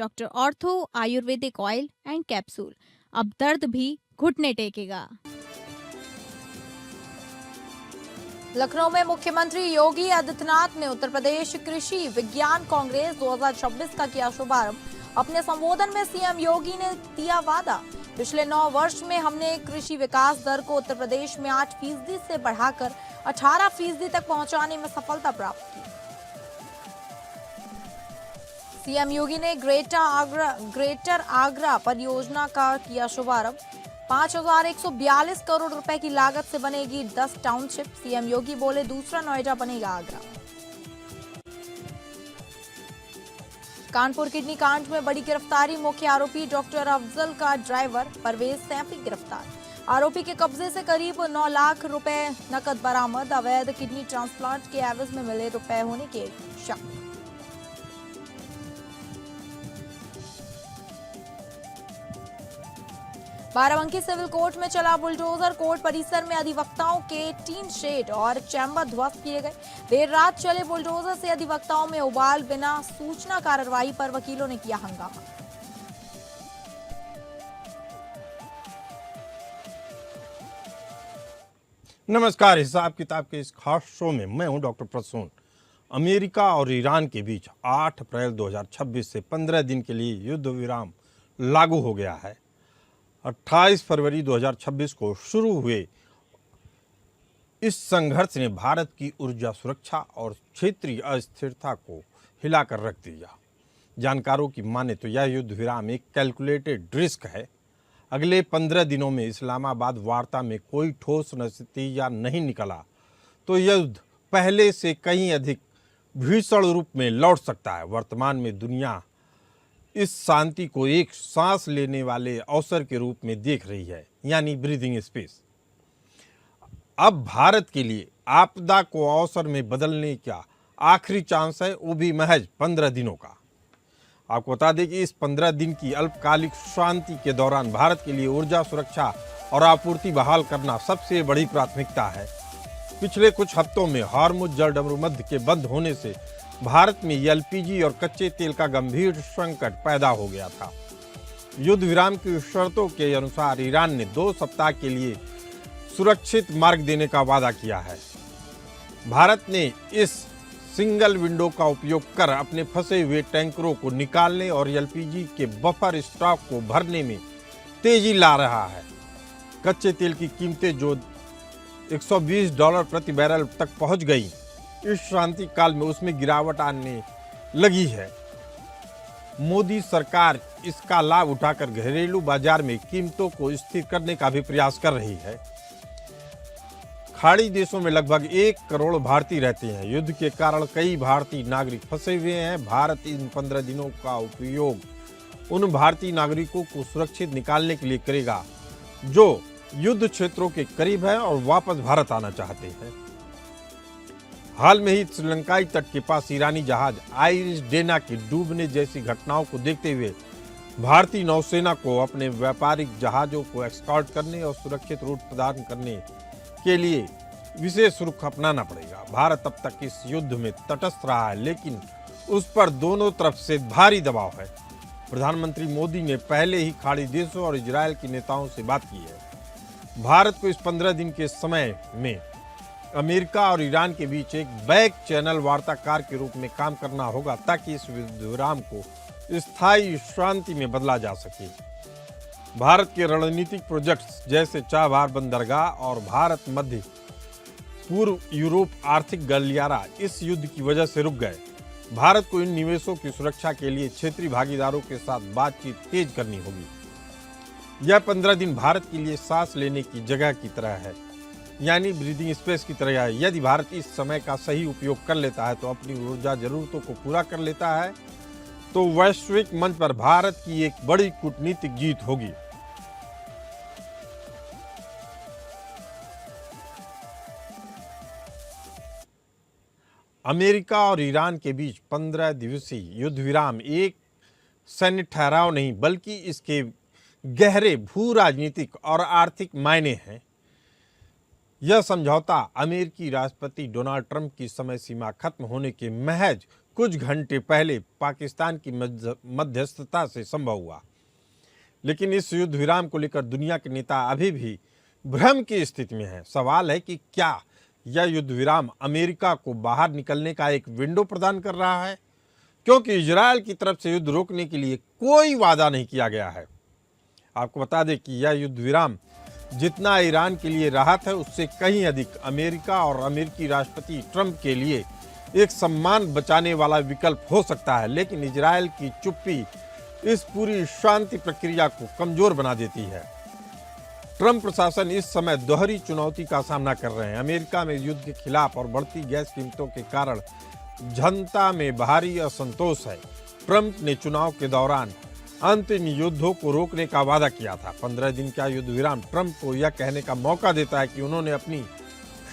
Doctor ortho Ayurvedic oil and capsule. अब दर्द भी घुटने टेकेगा। लखनऊ में मुख्यमंत्री योगी आदित्यनाथ ने उत्तर प्रदेश कृषि विज्ञान कांग्रेस 2026 का किया शुभारंभ। अपने संबोधन में सीएम योगी ने दिया वादा, पिछले 9 वर्ष में हमने कृषि विकास दर को उत्तर प्रदेश में 8% से बढ़ाकर 18% तक पहुंचाने में सफलता प्राप्त की। सीएम योगी ने ग्रेटर आगरा परियोजना का किया शुभारंभ। 5,142 करोड़ रुपए की लागत से बनेगी 10 टाउनशिप। सीएम योगी बोले, दूसरा नोएडा बनेगा आगरा। कानपुर किडनी कांड में बड़ी गिरफ्तारी, मुख्य आरोपी डॉक्टर अफजल का ड्राइवर परवेज सैफी गिरफ्तार। आरोपी के कब्जे से करीब 9 लाख रुपए नकद बरामद। अवैध किडनी ट्रांसप्लांट के एवज में मिले रुपए होने के शक। बाराबंकी सिविल कोर्ट में चला बुलडोजर। कोर्ट परिसर में अधिवक्ताओं के टीन शेड और चैम्बर ध्वस्त किए गए। देर रात चले बुलडोजर से अधिवक्ताओं में उबाल, बिना सूचना कार्रवाई पर वकीलों ने किया हंगामा। नमस्कार, हिसाब किताब के इस खास शो में मैं हूं डॉक्टर प्रसून। अमेरिका और ईरान के बीच 8 अप्रैल 2026 से 15 दिन के लिए युद्ध विराम लागू हो गया है। 28 फरवरी 2026 को शुरू हुए इस संघर्ष ने भारत की ऊर्जा सुरक्षा और क्षेत्रीय अस्थिरता को हिलाकर रख दिया। जानकारों की माने तो यह युद्ध विराम एक कैलकुलेटेड रिस्क है। अगले 15 दिनों में इस्लामाबाद वार्ता में कोई ठोस नतीजा नहीं निकला तो युद्ध पहले से कहीं अधिक भीषण रूप में लौट सकता है। वर्तमान में दुनिया इस शांति को एक सांस लेने वाले अवसर के रूप में देख रही है, यानी ब्रीदिंग स्पेस। अब भारत के लिए आपदा को अवसर में बदलने का आखिरी चांस है, वो भी महज 15 दिनों का। आपको बता दें कि इस 15 दिन की अल्पकालिक शांति के दौरान भारत के लिए ऊर्जा सुरक्षा और आपूर्ति बहाल करना सबसे बड़ी प्राथमिकता है। पिछले कुछ हफ्तों में हॉर्मुज जलडमरू मध्य के बंद होने से भारत में एलपीजी और कच्चे तेल का गंभीर संकट पैदा हो गया था। युद्ध विराम की शर्तों के अनुसार ईरान ने 2 सप्ताह के लिए सुरक्षित मार्ग देने का वादा किया है। भारत ने इस सिंगल विंडो का उपयोग कर अपने फंसे हुए टैंकरों को निकालने और एलपीजी के बफर स्टॉक को भरने में तेजी ला रहा है। कच्चे तेल की कीमतें जो $120 प्रति बैरल तक पहुंच गई, इस शांति काल में उसमें गिरावट आने लगी है। मोदी सरकार इसका लाभ उठाकर घरेलू बाजार में कीमतों को स्थिर करने का भी प्रयास कर रही है। खाड़ी देशों में लगभग 1 करोड़ भारतीय रहते हैं। युद्ध के कारण कई भारतीय नागरिक फंसे हुए हैं। भारत इन 15 दिनों का उपयोग उन भारतीय नागरिकों को सुरक्षित निकालने के लिए करेगा जो युद्ध क्षेत्रों के करीब है और वापस भारत आना चाहते हैं। हाल में ही श्रीलंकाई तट के पास ईरानी जहाज आइरिस डेना के डूबने जैसी घटनाओं को देखते हुए भारतीय नौसेना को अपने व्यापारिक जहाजों को एस्कॉर्ट करने और सुरक्षित रूट प्रदान करने के लिए विशेष रुख अपनाना पड़ेगा। भारत अब तक इस युद्ध में तटस्थ रहा है, लेकिन उस पर दोनों तरफ से भारी दबाव है। प्रधानमंत्री मोदी ने पहले ही खाड़ी देशों और इजरायल के नेताओं से बात की है। भारत को इस 15 दिन के समय में अमेरिका और ईरान के बीच एक बैक चैनल वार्ताकार के रूप में काम करना होगा ताकि इस युद्ध विराम को स्थायी शांति में बदला जा सके। भारत के रणनीतिक प्रोजेक्ट्स जैसे चाबहार बंदरगाह और भारत मध्य पूर्व यूरोप आर्थिक गलियारा इस युद्ध की वजह से रुक गए। भारत को इन निवेशों की सुरक्षा के लिए क्षेत्रीय भागीदारों के साथ बातचीत तेज करनी होगी। यह 15 दिन भारत के लिए सांस लेने की जगह की तरह है, यानी ब्रीदिंग स्पेस की तरह है। यदि भारत इस समय का सही उपयोग कर लेता है तो अपनी ऊर्जा जरूरतों को पूरा कर लेता है तो वैश्विक मंच पर भारत की एक बड़ी कूटनीतिक जीत होगी। अमेरिका और ईरान के बीच 15 दिवसीय युद्ध विराम एक सैन्य ठहराव नहीं बल्कि इसके गहरे भू राजनीतिक और आर्थिक मायने हैं। यह समझौता अमेरिकी राष्ट्रपति डोनाल्ड ट्रंप की समय सीमा खत्म होने के महज कुछ घंटे पहले पाकिस्तान की मध्यस्थता से संभव हुआ। लेकिन इस युद्ध विराम को लेकर दुनिया के नेता अभी भी भ्रम की स्थिति में हैं। सवाल है कि क्या यह युद्ध विराम अमेरिका को बाहर निकलने का एक विंडो प्रदान कर रहा है, क्योंकि इजरायल की तरफ से युद्ध रोकने के लिए कोई वादा नहीं किया गया है। आपको बता दें कि यह युद्ध विराम जितना ईरान के लिए राहत है, उससे कहीं अधिक अमेरिका और अमेरिकी राष्ट्रपति ट्रंप के लिए एक सम्मान बचाने वाला विकल्प हो सकता है। लेकिन इजरायल की चुप्पी इस पूरी शांति प्रक्रिया को कमजोर बना देती है। ट्रंप प्रशासन इस समय दोहरी चुनौती का सामना कर रहे हैं। अमेरिका में युद्ध के खिलाफ और बढ़ती गैस कीमतों के कारण जनता में भारी असंतोष है। ट्रंप ने चुनाव के दौरान अंतिम युद्धों को रोकने का वादा किया था। 15 दिन का युद्ध विराम ट्रंप को यह कहने का मौका देता है कि उन्होंने अपनी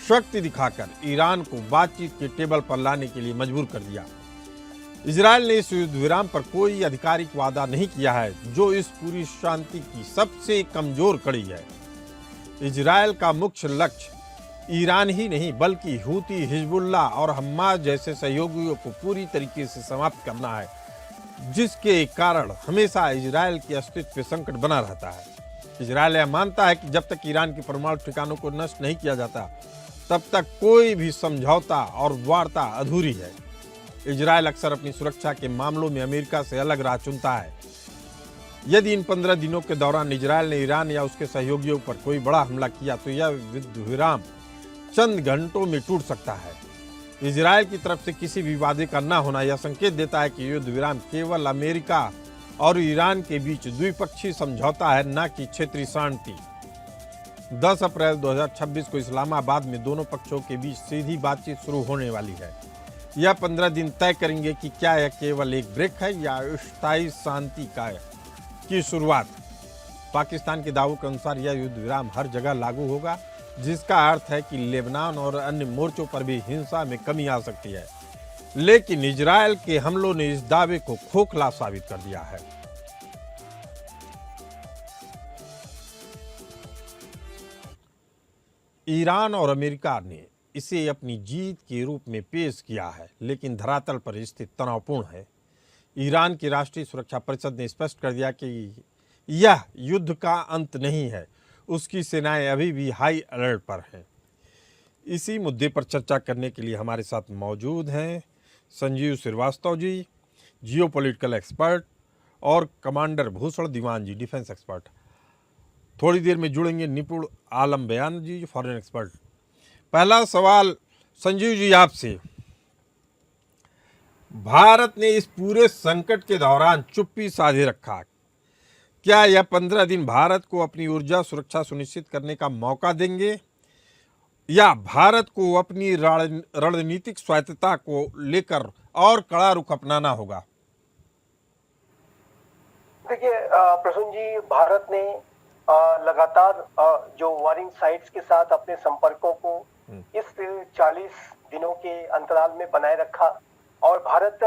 शक्ति दिखाकर ईरान को बातचीत के टेबल पर लाने के लिए मजबूर कर दिया। इजरायल ने इस युद्ध विराम पर कोई आधिकारिक वादा नहीं किया है, जो इस पूरी शांति की सबसे कमजोर कड़ी है। इजरायल का मुख्य लक्ष्य ईरान ही नहीं बल्कि हूती, हिजबुल्लाह और हमास जैसे सहयोगियों को पूरी तरीके से समाप्त करना है, जिसके कारण हमेशा इजरायल के अस्तित्व पे संकट बना रहता है। इजरायल यह मानता है कि जब तक ईरान के परमाणु ठिकानों को नष्ट नहीं किया जाता, तब तक कोई भी समझौता और वार्ता अधूरी है। इजरायल अक्सर अपनी सुरक्षा के मामलों में अमेरिका से अलग राह चुनता है। यदि इन 15 दिनों के दौरान इजरायल ने ईरान या उसके सहयोगियों पर कोई बड़ा हमला किया, तो यह युद्ध विराम चंद घंटों में टूट सकता है। इजरायल की तरफ से किसी भी वादे का न होना यह संकेत देता है कि युद्ध विराम केवल अमेरिका और ईरान के बीच द्विपक्षीय समझौता है, न कि क्षेत्रीय शांति। 10 अप्रैल 2026 को इस्लामाबाद में दोनों पक्षों के बीच सीधी बातचीत शुरू होने वाली है। यह 15 दिन तय करेंगे कि क्या यह केवल एक ब्रेक है या स्थायी शांति की शुरुआत। पाकिस्तान के दावों के अनुसार यह युद्ध विराम हर जगह लागू होगा, जिसका अर्थ है कि लेबनान और अन्य मोर्चों पर भी हिंसा में कमी आ सकती है। लेकिन इजरायल के हमलों ने इस दावे को खोखला साबित कर दिया है। ईरान और अमेरिका ने इसे अपनी जीत के रूप में पेश किया है, लेकिन धरातल पर स्थिति तनावपूर्ण है। ईरान की राष्ट्रीय सुरक्षा परिषद ने स्पष्ट कर दिया कि यह युद्ध का अंत नहीं है, उसकी सेनाएं अभी भी हाई अलर्ट पर हैं। इसी मुद्दे पर चर्चा करने के लिए हमारे साथ मौजूद हैं संजीव श्रीवास्तव जी, जियोपॉलिटिकल एक्सपर्ट, और कमांडर भूषण दीवान जी, डिफेंस एक्सपर्ट। थोड़ी देर में जुड़ेंगे निपुण आलम बयान जी, फॉरेन एक्सपर्ट। पहला सवाल संजीव जी आपसे, भारत ने इस पूरे संकट के दौरान चुप्पी साधे रखा, क्या यह 15 दिन भारत को अपनी ऊर्जा सुरक्षा सुनिश्चित करने का मौका देंगे या भारत को अपनी रणनीतिक स्वायत्तता को लेकर और कड़ा रुख अपनाना होगा? देखिए प्रसून जी, भारत ने लगातार जो वारिंग साइट्स के साथ अपने संपर्कों को इस 40 दिनों के अंतराल में बनाए रखा। और भारत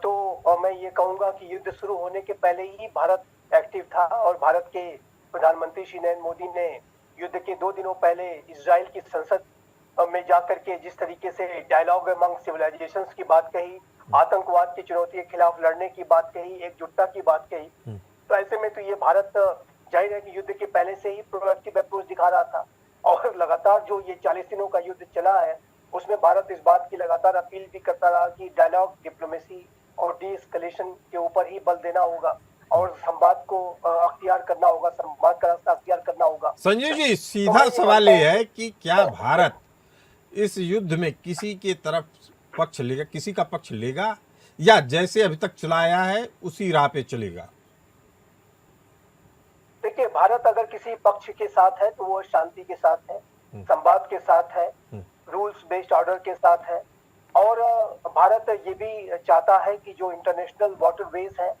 तो मैं ये कहूंगा कि युद्ध शुरू होने के पहले ही भारत एक्टिव था। और भारत के प्रधानमंत्री श्री नरेंद्र मोदी ने युद्ध के 2 दिनों पहले इजराइल की संसद में जाकर के जिस तरीके से डायलॉग अमंग सिविलाइजेशंस की बात कही, आतंकवाद की चुनौती के खिलाफ लड़ने की बात कही, एकजुटता की बात कही, तो ऐसे में तो ये भारत जाहिर है कि युद्ध के पहले से ही प्रोएक्टिव अप्रोच दिखा रहा था। और लगातार जो ये 40 दिनों का युद्ध चला है, उसमें भारत इस बात की लगातार अपील भी करता रहा कि डायलॉग, डिप्लोमेसी और डी एस्केलेशन के ऊपर ही बल देना होगा और संवाद को अख्तियार करना होगा, संवाद का रास्ता अख्तियार करना होगा। संजय जी, सीधा सवाल ये है कि क्या भारत इस युद्ध में किसी के तरफ पक्ष लेगा, किसी का पक्ष लेगा, या जैसे अभी तक चलाया है उसी राह पे चलेगा? देखिए, भारत अगर किसी पक्ष के साथ है तो वो शांति के साथ है, संवाद के साथ है, रूल्स बेस्ड ऑर्डर के साथ है। और भारत ये भी चाहता है कि जो इंटरनेशनल वाटरवेज है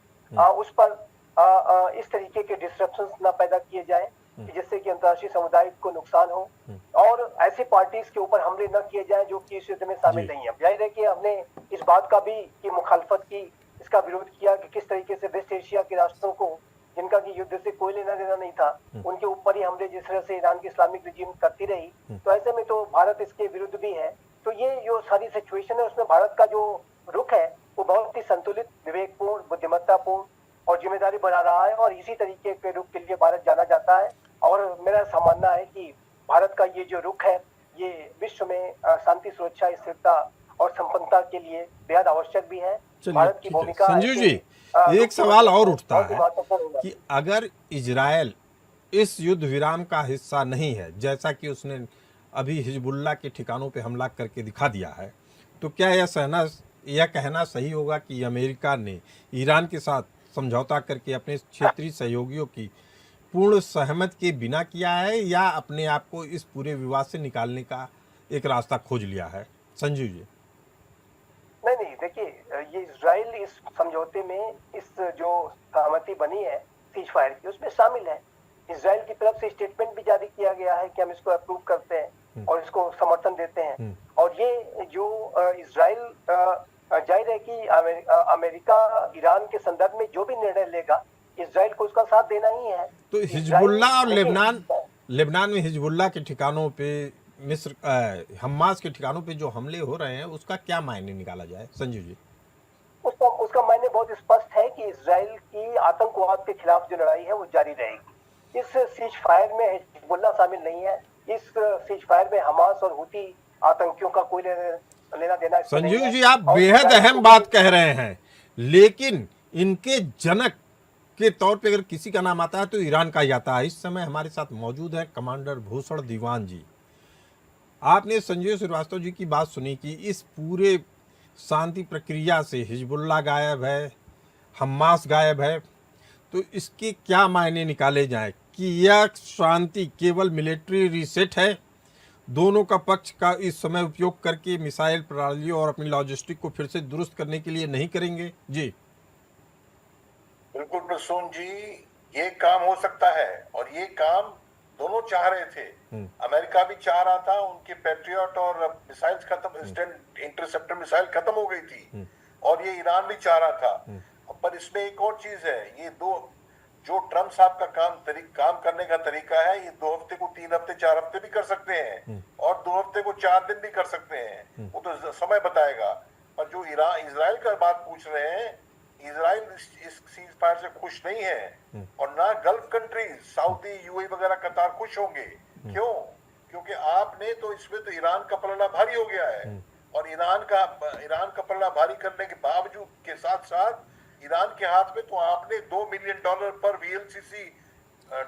उस पर इस तरीके के डिस्ट्रप्शंस ना पैदा किए जाए जिससे कि अंतर्राष्ट्रीय समुदाय को नुकसान हो, और ऐसी पार्टीज के ऊपर हमले न किए जाए जो कि इस युद्ध में शामिल नहीं है। जाहिर है कि हमने इस बात का भी की मुखालफत की, इसका विरोध किया कि किस तरीके से वेस्ट एशिया के राष्ट्रों को, जिनका कि युद्ध से कोई लेना देना नहीं था, उनके ऊपर ही हमले जिस तरह से ईरान की इस्लामिक रिजीम करती रही। तो ऐसे में तो भारत इसके विरुद्ध भी है। तो ये जो सारी सिचुएशन है उसमें भारत का जो रुख है वो बहुत ही संतुलित, विवेकपूर्ण, बुद्धिमत्तापूर्ण और जिम्मेदारी बना रहा है, और इसी तरीके के रुख के लिए भारत जाना जाता है। और मेरा ऐसा मानना है कि भारत का ये जो रुख है ये विश्व में शांति, सुरक्षा, स्थिरता और संपन्नता के लिए बेहद आवश्यक भी है। चलिए, भारत की ठीक है। भूमिका संजीव ऐसे, जी, एक रुख सवाल और उठता बहुत ही है महत्वपूर्ण होगा। कि अगर इजराइल इस युद्ध विराम का हिस्सा नहीं है, जैसा कि उसने अभी हिजबुल्लाह के ठिकानों पे हमला करके दिखा दिया है, तो क्या यह कहना सही होगा कि अमेरिका ने ईरान के साथ समझौता करके अपने क्षेत्रीय सहयोगियों की पूर्ण सहमत के बिना किया है, या अपने आप को इस पूरे विवाद से निकालने का एक रास्ता खोज लिया है? संजीव जी। नहीं, देखिए, ये इजराइल इस समझौते में इस जो सहमति बनी है सीज फायर की, उसमें शामिल है। इजराइल की तरफ से स्टेटमेंट भी जारी किया गया है कि हम इसको अप्रूव करते हैं और इसको समर्थन देते हैं। और ये जो इजराइल जाहिर है कि अमेरिका ईरान के संदर्भ में जो भी निर्णय लेगा, इजराइल को उसका साथ देना ही है। तो हिजबुल्लाह और लेबनान में हिजबुल्लाह के ठिकानों पे, हमास के ठिकानों पे जो हमले हो रहे हैं, उसका क्या मायने निकाला जाए? संजीव जी। उसका मायने बहुत स्पष्ट है कि इजराइल की आतंकवाद के खिलाफ जो लड़ाई है वो जारी रहेगी। इस सीज फायर में हिजबुल्लाह शामिल नहीं है। इस सीज फायर में हमास और हुती आतंकियों का कोई लेना देना इसमें नहीं संजीव है। जी, आप और बेहद अहम बात कह रहे हैं, लेकिन इनके जनक के तौर पे अगर किसी का नाम आता है तो ईरान का ही आता है। इस समय हमारे साथ मौजूद है कमांडर भूषण दीवान जी। आपने संजय श्रीवास्तव जी की बात सुनी कि इस पूरे शांति प्रक्रिया से हिजबुल्लाह गायब है, हमास गायब है, तो इसके क्या मायने निकाले जाएं? कि यह शांति केवल मिलिट्री रीसेट है, दोनों का पक्ष का इस समय उपयोग करके मिसाइल प्रणालियों और अपनी लॉजिस्टिक को फिर से दुरुस्त करने के लिए नहीं करेंगे? जी बिल्कुल प्रसून जी, ये काम हो सकता है और ये काम दोनों चाह रहे थे। अमेरिका भी चाह रहा था, उनके पैट्रियट और मिसाइल्स खत्म, इंटरसेप्टर मिसाइल खत्म हो गई थी, और ये ईरान भी चाह रहा था। पर इसमें एक और चीज है, ये दो जो ट्रम्प साहब का काम करने का तरीका है, ये 2 हफ्ते को 3 हफ्ते 4 हफ्ते भी कर सकते हैं और 2 हफ्ते को 4 दिन भी कर सकते हैं, वो तो समय बताएगा। पर जो इजराइल का बात पूछ रहे हैं, इजराइल इस सीज फायर से खुश नहीं है, और ना गल्फ कंट्रीज सऊदी, यूएई वगैरह, कतार खुश होंगे। क्यों? क्योंकि आपने तो इसमें तो ईरान का पलड़ा भारी हो गया है, और ईरान का पलड़ा भारी करने के बावजूद के साथ साथ ईरान के हाथ में तो आपने $2 मिलियन पर VLCC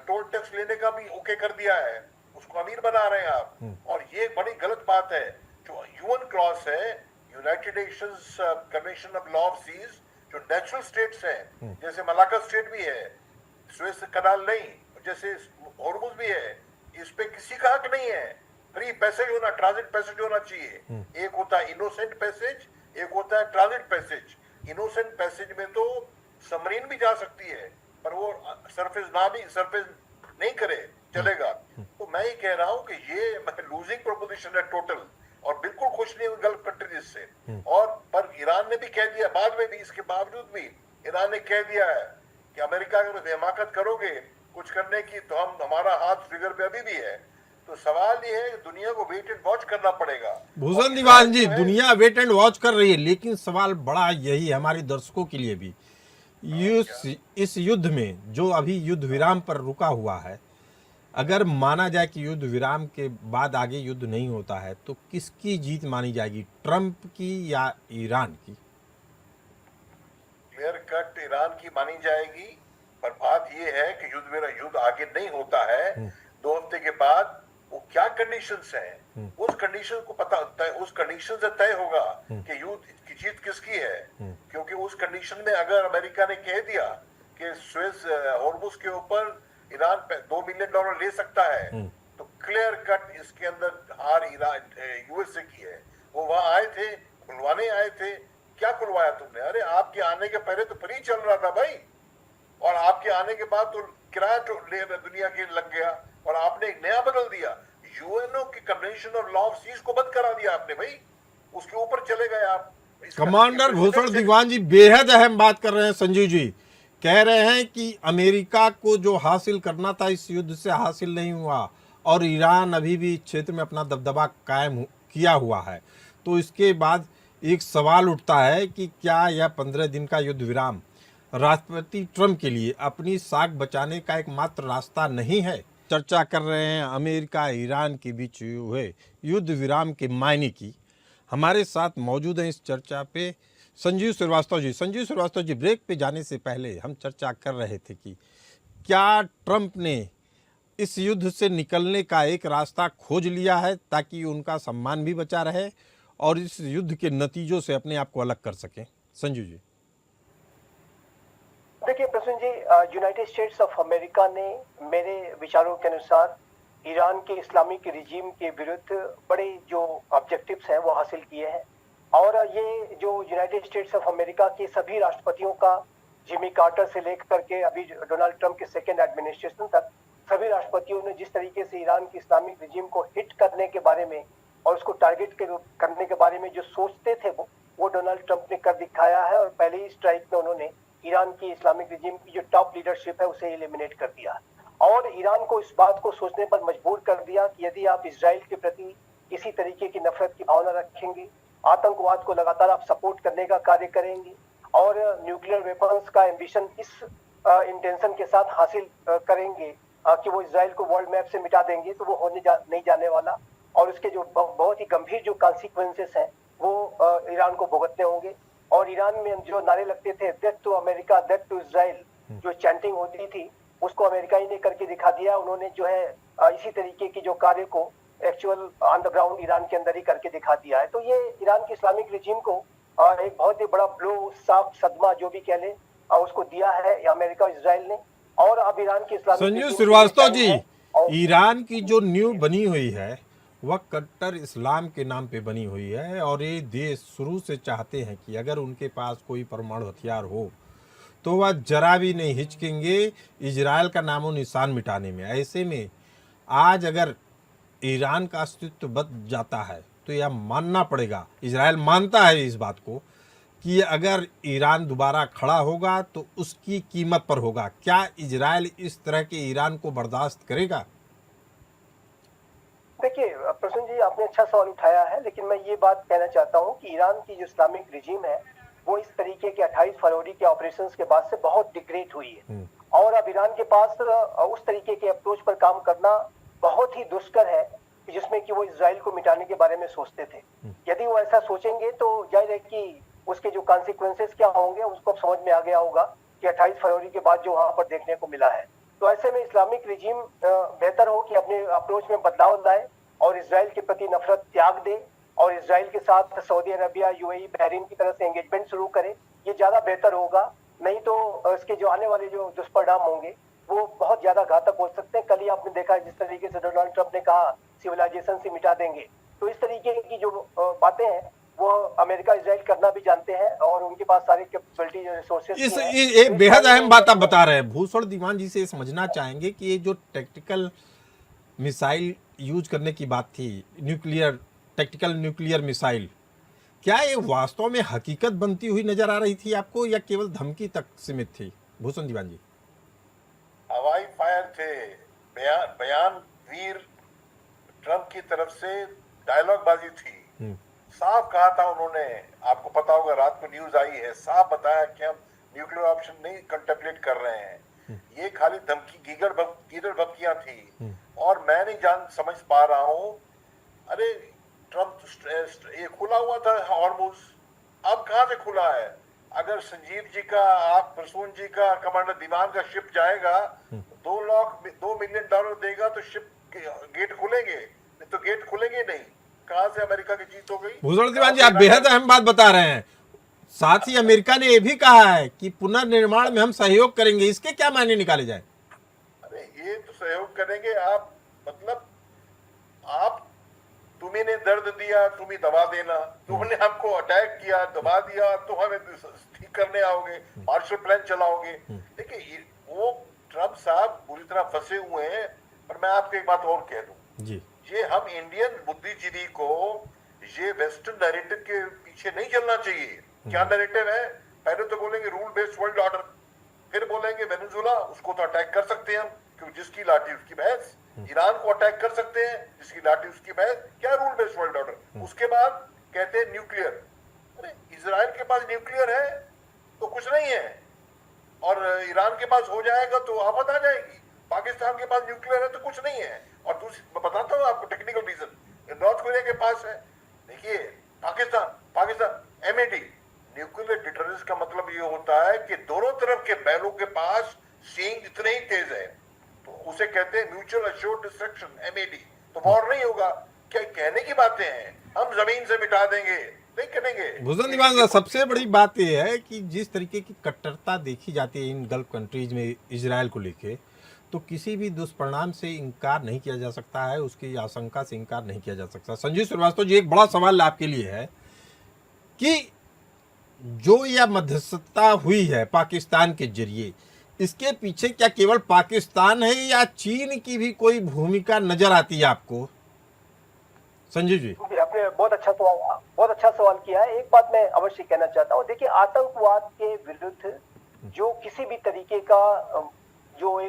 टोल टैक्स लेने का भी ओके कर दिया है, उसको अमीर बना रहे हैं आप। और ये बड़ी गलत बात है। जो यूएन क्लॉज है, United Nations Convention of law of Seas, जो नेचुरल स्टेट्स हैं, जैसे मलाका स्टेट भी है, सुएज कनाल नहीं, जैसे हॉर्मुज भी है, इस पे किसी का हक नहीं है। फ्री पैसेज होना, ट्रांजिट पैसेज होना चाहिए। एक होता है इनोसेंट पैसेज, एक होता है ट्रांजिट पैसेज। इनोसेंट पैसेज में तो सबमरीन भी जा सकती है, पर वो सरफेस नहीं करे चलेगा। तो मैं ये कह रहा हूं कि ये लूजिंग प्रोपोजिशन है टोटल, और बिल्कुल खुश नहीं हुई गल्फ कंट्रीज से। और पर ईरान ने भी कह दिया बाद में भी, इसके बावजूद भी ईरान ने कह दिया है कि अमेरिका अगर हिमाकत करोगे कुछ करने की, तो हमारा हाथ फिगर पे अभी भी है। तो सवाल ये है कि दुनिया को वेट एंड वॉच करना पड़ेगा। भूषण दीवान जी, दुनिया वेट एंड वॉच कर रही है, लेकिन सवाल बड़ा यही है हमारे दर्शकों के लिए भी, इस युद्ध में जो अभी युद्ध विराम पर रुका हुआ है, अगर माना जाए कि युद्ध विराम के बाद आगे युद्ध नहीं होता है, तो किसकी जीत मानी जाएगी, ट्रंप की या ईरान की? क्लियर कट ईरान की मानी जाएगी। पर बात यह है कि युद्ध आगे नहीं होता है 2 हफ्ते के बाद, वो क्या कंडीशंस हैं, उस कंडीशन को उस कंडीशन से तय होगा कि युद्ध की जीत किसकी है। क्योंकि उस कंडीशन में अगर अमेरिका ने कह दिया कि सुएज हॉर्मुज के ऊपर ईरान $2 मिलियन ले सकता है, तो क्लियर कट इसके अंदर हार यूएसए की है। वो वहां आए थे, खुलवाने आए थे, क्या खुलवाया तुमने? अरे आपके आने के पहले तो फ्री चल रहा था भाई, और आपके आने के बाद तो किराया दुनिया के लग गया, और आपने एक नया बदल दिया। यूएनओ की convention of law of seas को बंद करा दिया आपने भाई, उसके ऊपर चले गए आप। कमांडर भूषण दीवान जी बेहद अहम बात कर रहे हैं। संजीव जी कह रहे हैं कि अमेरिका को जो हासिल करना था इस युद्ध से हासिल नहीं हुआ, और ईरान अभी भी क्षेत्र में अपना दबदबा कायम किया हुआ है, तो इसके बाद एक सवाल उठता है कि क्या यह 15 दिन का युद्ध विराम राष्ट्रपति ट्रंप के लिए अपनी साख बचाने का एकमात्र रास्ता नहीं है। चर्चा कर रहे हैं अमेरिका ईरान के बीच हुए युद्ध विराम के मायने की। हमारे साथ मौजूद हैं इस चर्चा पे संजीव श्रीवास्तव जी। संजीव श्रीवास्तव जी, ब्रेक पे जाने से पहले हम चर्चा कर रहे थे कि क्या ट्रंप ने इस युद्ध से निकलने का एक रास्ता खोज लिया है ताकि उनका सम्मान भी बचा रहे और इस युद्ध के नतीजों से अपने आप को अलग कर सकें? संजीव जी। देखिए प्रसून जी, यूनाइटेड स्टेट्स ऑफ अमेरिका ने मेरे विचारों के अनुसार ईरान के इस्लामिक रिजीम के विरुद्ध बड़े जो ऑब्जेक्टिव्स हैं वो हासिल किए हैं। और ये जो यूनाइटेड स्टेट्स ऑफ अमेरिका के सभी राष्ट्रपतियों का, जिमी कार्टर से लेकर के अभी डोनाल्ड ट्रंप के सेकेंड एडमिनिस्ट्रेशन तक, सभी राष्ट्रपतियों ने जिस तरीके से ईरान की इस्लामिक रिजीम को हिट करने के बारे में और उसको टारगेट करने के बारे में जो सोचते थे वो डोनाल्ड ट्रंप ने कर दिखाया है। और पहले ही स्ट्राइक में उन्होंने ईरान की इस्लामिक रिजीम की जो टॉप लीडरशिप है उसे एलिमिनेट कर दिया और ईरान को इस बात को सोचने पर मजबूर कर दिया कि यदि आप इजराइल के प्रति इसी तरीके की नफरत की भावना रखेंगे, आतंकवाद को लगातार आप सपोर्ट करने का कार्य करेंगे और न्यूक्लियर वेपन्स का एम्बिशन इस इंटेंशन के साथ हासिल करेंगे कि वो इजराइल को वर्ल्ड मैप से मिटा देंगे, तो वो नहीं जाने वाला और उसके जो बहुत ही गंभीर जो कॉन्सिक्वेंसेस हैं वो ईरान को भुगतने होंगे। और ईरान में जो नारे लगते थे death to America, death to Israel, जो चैंटिंग होती थी उसको अमेरिका ही ने करके दिखा दिया। उन्होंने जो है इसी तरीके की जो कार्य को actual on the ground Iran के अंदर ही करके दिखा दिया है। तो ये ईरान की इस्लामिक रिजीम को एक बहुत ही बड़ा ब्लो, साफ सदमा जो भी कह ले उसको दिया है अमेरिका और इजराइल ने। और अब ईरान की इस्लामिक संजीव श्रीवास्तव जी, ईरान की जो नींव बनी हुई है वह कट्टर इस्लाम के नाम पे बनी हुई है और ये देश शुरू से चाहते हैं कि अगर उनके पास कोई परमाणु हथियार हो तो वह जरा भी नहीं हिचकेंगे इजराइल का नामो निशान मिटाने में। ऐसे में आज अगर ईरान का अस्तित्व बच जाता है तो यह मानना पड़ेगा, इजराइल मानता है इस बात को कि अगर ईरान दोबारा खड़ा होगा तो उसकी कीमत पर होगा। क्या इजराइल इस तरह के ईरान को बर्दाश्त करेगा? देखिए प्रसून जी, आपने अच्छा सवाल उठाया है, लेकिन मैं ये बात कहना चाहता हूँ कि ईरान की जो इस्लामिक रिजीम है वो इस तरीके के 28 फरवरी के ऑपरेशंस के बाद से बहुत डिग्रेड हुई है और अब ईरान के पास उस तरीके के अप्रोच पर काम करना बहुत ही दुष्कर है जिसमें कि वो इजराइल को मिटाने के बारे में सोचते थे। यदि वो ऐसा सोचेंगे तो जाहिर है कि उसके जो कॉन्सिक्वेंसेस क्या होंगे उसको समझ में आ गया होगा कि 28 फरवरी के बाद जो वहां पर देखने को मिला है। तो ऐसे में इस्लामिक रिजीम बेहतर हो कि अपने अप्रोच में बदलाव लाए और इजराइल के प्रति नफरत त्याग दे और इजराइल के साथ सऊदी अरबिया, यूएई, बहरीन की तरह से एंगेजमेंट शुरू करे। ये ज्यादा बेहतर होगा, नहीं तो इसके जो आने वाले जो दुष्परिणाम होंगे वो बहुत ज्यादा घातक हो सकते हैं। कल ही आपने देखा जिस तरीके से डोनाल्ड ट्रंप ने कहा सिविलाइजेशन से मिटा देंगे, तो इस तरीके की जो बातें हैं वो अमेरिका इजराइल करना भी जानते हैं और उनके पास सारी कैपेबिलिटी रिसोर्सेज। एक बेहद अहम बात आप बता रहे हैं। भूषण दीवान जी से समझना चाहेंगे कि ये जो टैक्टिकल मिसाइल यूज करने की बात थी, टैक्टिकल न्यूक्लियर मिसाइल, क्या ये वास्तव में हकीकत बनती हुई नजर आ रही थी आपको या केवल धमकी तक सीमित थी? भूषण दीवान जी। हवाई फायर थे, बयान वीर ट्रंप की तरफ से डायलॉग बाजी थी। साफ कहा था उन्होंने, आपको पता होगा रात को न्यूज आई है, साफ बताया कि हम न्यूक्लियर ऑप्शन नहीं कंटेम्पलेट कर रहे हैं। ये खाली धमकी गीदड़ भपकियां थी और मैं नहीं समझ पा रहा हूं। अरे ट्रंप ये खुला हुआ था हॉर्मुज, अब कहां से खुला है? अगर संजीव जी का, आप प्रसून जी का, कमांडर दीवान का शिप जाएगा, $2 मिलियन देगा तो शिप गेट खुलेंगे, नहीं तो गेट खुलेंगे नहीं। कहां से अमेरिका की जीत हो गई? भूषण दीवान जी, आप बेहद अहम बात बता रहे हैं। साथ ही अमेरिका ने यह भी कहा है कि पुनर्निर्माण में हम सहयोग करेंगे। इसके क्या मायने निकाले जाए? अरे ये तो सहयोग करेंगे आप, मतलब आप, तुम्ही ने दर्द दिया, तुम ही दवा देना। तुमने हमको अटैक किया, दबा दिया, तो हमें ठीक करने आओगे, मार्शल प्लान चलाओगे। देखिए वो ट्रंप साहब बुरी तरह फंसे हुए हैं। और मैं आपको एक बात और कह दूं जी, ये हम इंडियन बुद्धिजीवी को ये वेस्टर्न नैरेटिव के पीछे नहीं चलना चाहिए। क्या नैरेटिव है? पहले तो बोलेंगे रूल बेस्ड वर्ल्ड ऑर्डर, फिर बोलेंगे वेनेजुएला, उसको तो अटैक कर सकते हैं हम क्योंकि जिसकी लाठी उसकी भैंस। ईरान को अटैक कर सकते हैं, जिसकी लाठी उसकी भैंस। क्या रूल बेस्ड वर्ल्ड ऑर्डर? उसके बाद कहते हैं न्यूक्लियर, अरे इजराइल के पास न्यूक्लियर है तो कुछ नहीं है, और ईरान के पास हो जाएगा तो आफत आ जाएगी। पाकिस्तान के पास न्यूक्लियर है तो कुछ नहीं है। और दूसरी मैं बताता हूँ आपको टेक्निकल रीजन, नॉर्थ कोरिया के पास है। देखिए पाकिस्तान MAD, न्यूक्लियर डिटरेंस का मतलब ये होता है कि दोनों तरफ के बैलों के पास सींग जितने ही तेज है, तो उसे कहते हैं म्यूचुअल अश्योर्ड डिस्ट्रक्शन, MAD। तो वॉर नहीं होगा। क्या कहने की बातें हैं, हम जमीन से मिटा देंगे, नहीं करेंगे। भूषण निवास साहब, सबसे बड़ी बात यह है कि जिस तरीके की कट्टरता देखी जाती है इन गल्फ कंट्रीज में इजराइल को लेके, तो किसी भी दुष्परिणाम से इनकार नहीं किया जा सकता है, उसकी आशंका से इनकार नहीं किया जा सकता। संजीव श्रीवास्तव जी, एक बड़ा सवाल आपके लिए है कि जो यह मध्यस्थता हुई है पाकिस्तान के जरिए, इसके पीछे क्या केवल पाकिस्तान है या चीन की भी कोई भूमिका नजर आती है आपको? संजीव जी। आपने बहुत अच्छा सवाल किया है। एक बात मैं अवश्य कहना चाहता हूँ, देखिए आतंकवाद के विरुद्ध जो किसी भी तरीके का जो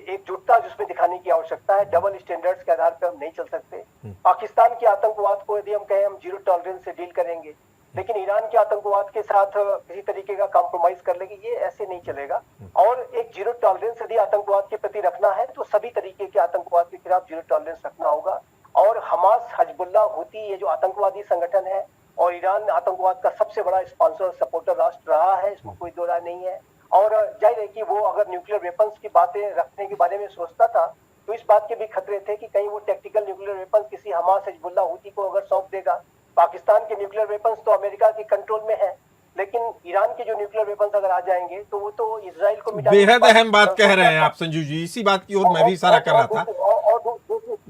एकजुटता जिसमें दिखाने की आवश्यकता है, डबल स्टैंडर्ड्स के आधार पर हम नहीं चल सकते। पाकिस्तान के आतंकवाद को यदि हम कहें हम जीरो टॉलरेंस से डील करेंगे, लेकिन ईरान के आतंकवाद के साथ किसी तरीके का कॉम्प्रोमाइज कर लेंगे, ये ऐसे नहीं चलेगा। और एक जीरो टॉलरेंस यदि आतंकवाद के प्रति रखना है तो सभी तरीके के आतंकवाद के खिलाफ जीरो टॉलरेंस रखना होगा। और हमास, हिजबुल्लाह, हुती, ये जो आतंकवादी संगठन है, और ईरान आतंकवाद का सबसे बड़ा स्पॉन्सर सपोर्टर राष्ट्र रहा है, इसमें कोई दो राय नहीं है। और जाहिर है कि वो अगर न्यूक्लियर वेपन्स की बातें रखने के बारे में सोचता था तो इस बात के भी खतरे थे कि कहीं वो टैक्टिकल न्यूक्लियर वेपन्स किसी हमास, हिजबुल्लाह, हुती को अगर सौंप देगा। पाकिस्तान के न्यूक्लियर वेपन्स तो अमेरिका के कंट्रोल में है, लेकिन ईरान के जो न्यूक्लियर वेपन्स अगर आ जाएंगे तो वो तो इजराइल को मिटाने बेहद अहम बात कह रहे हैं आप संजीव जी, इसी बात की ओर मैं भी इशारा कर रहा था। और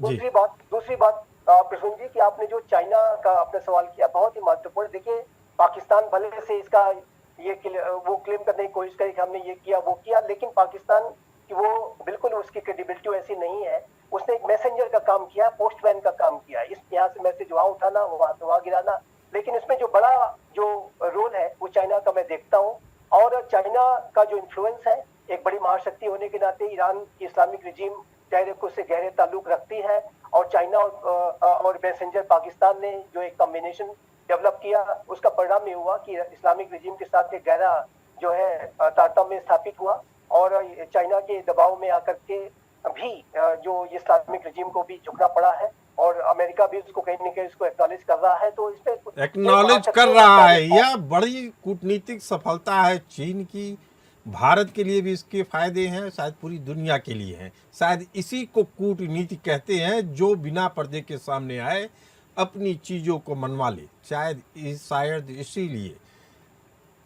दूसरी बात प्रसून जी, कि आपने जो चाइना का आपने सवाल किया, बहुत ही महत्वपूर्ण। देखिए पाकिस्तान भले से इसका वो क्लेम करने की कोशिश करी कि हमने ये किया वो किया, लेकिन पाकिस्तान की वो बिल्कुल उसकी क्रेडिबिलिटी ऐसी नहीं है। उसने एक मैसेंजर का काम किया, पोस्टमैन का काम किया, इस यहाँ से मैसेज वहां उठाना, वहां गिराना। लेकिन इसमें जो बड़ा जो रोल है वो चाइना का मैं देखता हूँ। और चाइना का जो इन्फ्लुएंस है, एक बड़ी महाशक्ति होने के नाते ईरान की इस्लामिक रिजीम डायरेक्ट उससे गहरे ताल्लुक रखती है, और चाइना और मैसेंजर पाकिस्तान ने जो एक कॉम्बिनेशन डेवलप किया, उसका परिणाम ये हुआ कि इस्लामिक रिजीम के साथ एक गहरा जो है तारतम्य स्थापित हुआ। और चाइना के दबाव में आकर के भी जो इस्लामिक रिजीम को भी झुकना पड़ा है, और अमेरिका भी उसको कहीं न कहीं इसको एक्नॉलेज कर रहा है। तो इसमें एक्नॉलेज कर रहा है, यह बड़ी कूटनीतिक सफलता है चीन की। भारत के लिए भी इसके फायदे हैं, शायद पूरी दुनिया के लिए हैं। शायद इसी को कूटनीति कहते हैं, जो बिना पर्दे के सामने आए अपनी चीजों को मनवा ले। शायद इसीलिए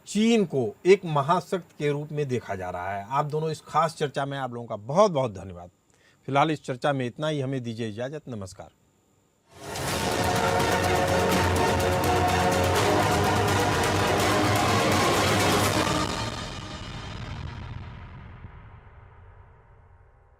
चीन को एक महाशक्ति के रूप में देखा जा रहा है। आप दोनों इस खास चर्चा में आप लोगों का बहुत बहुत धन्यवाद। फिलहाल इस चर्चा में इतना ही, हमें दीजिए इजाजत। नमस्कार।